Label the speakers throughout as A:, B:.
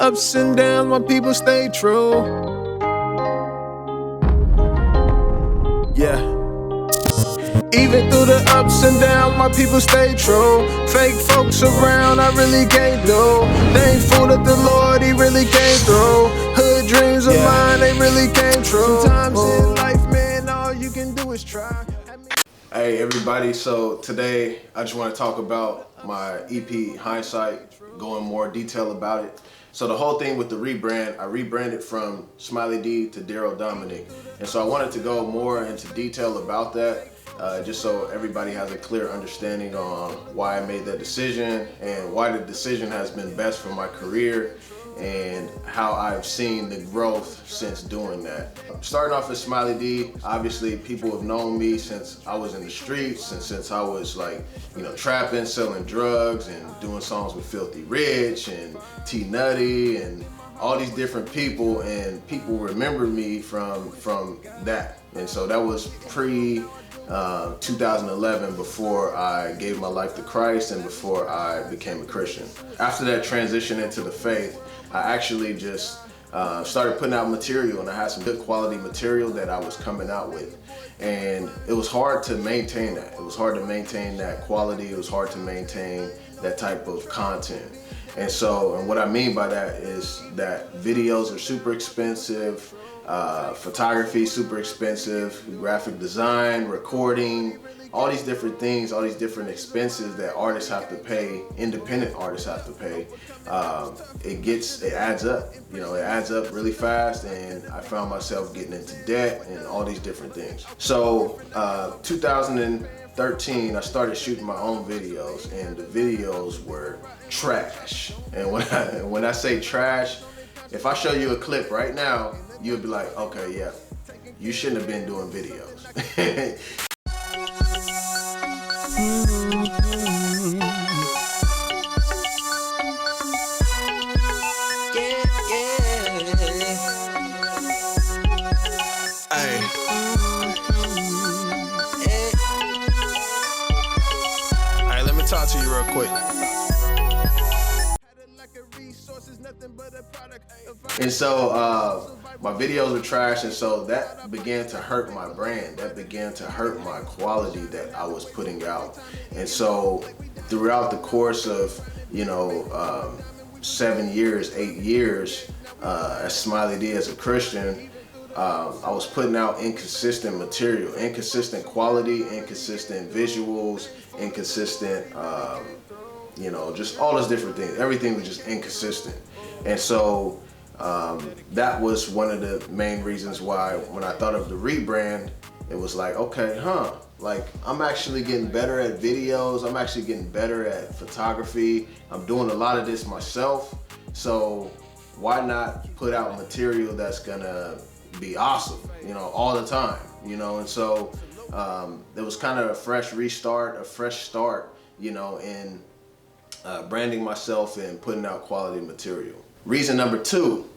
A: ups and downs, my people stay true. Yeah. Even through the ups and downs, my people stay true. Fake folks around, I really can't do. They ain't fooled at the Lord, he really came through. Hood dreams of mine, they really came true. Sometimes in life, man, all you can do is try.
B: Hey everybody, so today I just want to talk about my EP, Hindsight, go in more detail about it. So the whole thing with the rebrand, I rebranded from Smiley-D to Darrell Dominic. And so I wanted to go more into detail about that, just so everybody has a clear understanding on why I made that decision and why the decision has been best for my career and how I've seen the growth since doing that. Starting off as Smiley-D, obviously people have known me since I was in the streets and since I was like, you know, trapping, selling drugs and doing songs with Filthy Rich and T Nutty and all these different people, and people remember me from that. And so that was pre 2011, before I gave my life to Christ and before I became a Christian. After that transition into the faith, I actually just started putting out material, and I had some good quality material that I was coming out with. And it was hard to maintain that. It was hard to maintain that quality. It was hard to maintain that type of content. And so, and what I mean by that is that videos are super expensive, photography super expensive, graphic design, recording, all these different things, all these different expenses that artists have to pay, independent artists have to pay. It adds up, you know, it adds up really fast, and I found myself getting into debt and all these different things. So 2013, I started shooting my own videos, and the videos were trash. And when I say trash, if I show you a clip right now, you'll be like, okay, yeah, you shouldn't have been doing videos.
A: Alright, let me talk to you real quick.
B: And so my videos were trash, and so that began to hurt my brand. That began to hurt my quality that I was putting out. And so throughout the course of, you know, 7 years, 8 years as Smiley-D, as a Christian, I was putting out inconsistent material, inconsistent quality, inconsistent visuals, inconsistent, you know, just all those different things. Everything was just inconsistent. And so that was one of the main reasons why when I thought of the rebrand, it was like, okay, like I'm actually getting better at videos. I'm actually getting better at photography. I'm doing a lot of this myself. So why not put out material that's gonna be awesome, you know, all the time, you know? And so it was kind of a fresh restart, a fresh start, you know, in branding myself and putting out quality material. Reason number two,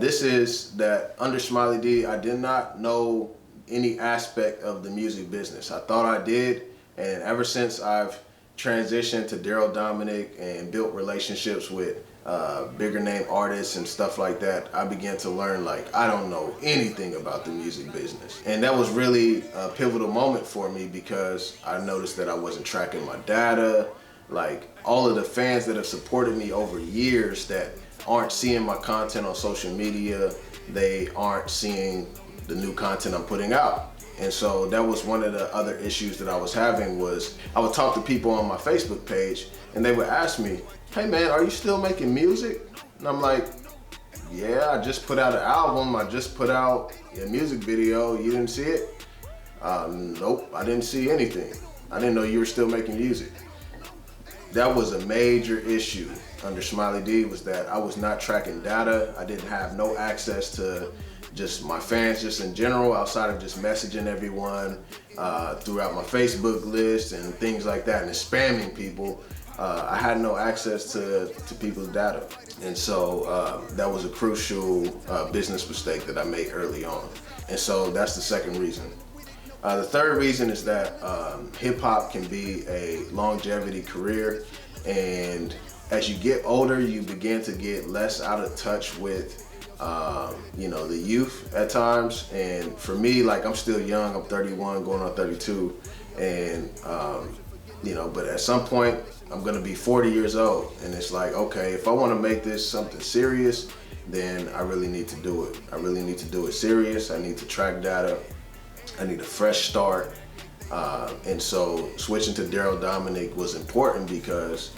B: this is that under Smiley-D, I did not know any aspect of the music business. I thought I did, and ever since I've transitioned to Darrell Dominic and built relationships with bigger name artists and stuff like that, I began to learn, like, I don't know anything about the music business. And that was really a pivotal moment for me, because I noticed that I wasn't tracking my data. Like, all of the fans that have supported me over years that aren't seeing my content on social media, they aren't seeing the new content I'm putting out. And so that was one of the other issues that I was having, was I would talk to people on my Facebook page and they would ask me, hey man, are you still making music? And I'm like, yeah, I just put out an album, I just put out a music video, you didn't see it? Nope, I didn't see anything. I didn't know you were still making music. That was a major issue under Smiley-D, was that I was not tracking data. I didn't have no access to just my fans just in general, outside of just messaging everyone throughout my Facebook list and things like that, and spamming people. I had no access to people's data. And so that was a crucial business mistake that I made early on. And so that's the second reason. The third reason is that hip hop can be a longevity career, and as you get older, you begin to get less out of touch with you know, the youth at times. And for me, like, I'm still young. I'm 31 going on 32, and you know, but at some point I'm gonna be 40 years old, and it's like, okay, if I want to make this something serious, then I really need to do it. I really need to do it serious. I need to track data. I need a fresh start. And so switching to Darrell Dominic was important because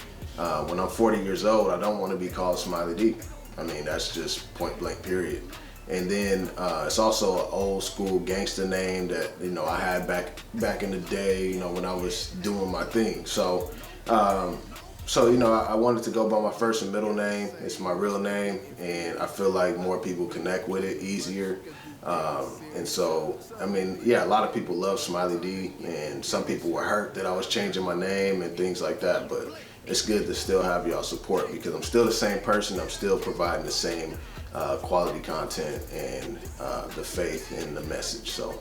B: when I'm 40 years old, I don't want to be called Smiley-D. I mean, that's just point blank period. And then it's also an old school gangster name that, you know, I had back in the day, you know, when I was doing my thing. So you know, I wanted to go by my first and middle name. It's my real name, and I feel like more people connect with it easier. And so, I mean, yeah, a lot of people love Smiley-D, and some people were hurt that I was changing my name and things like that, but it's good to still have y'all support because I'm still the same person. I'm still providing the same quality content and the faith in the message. So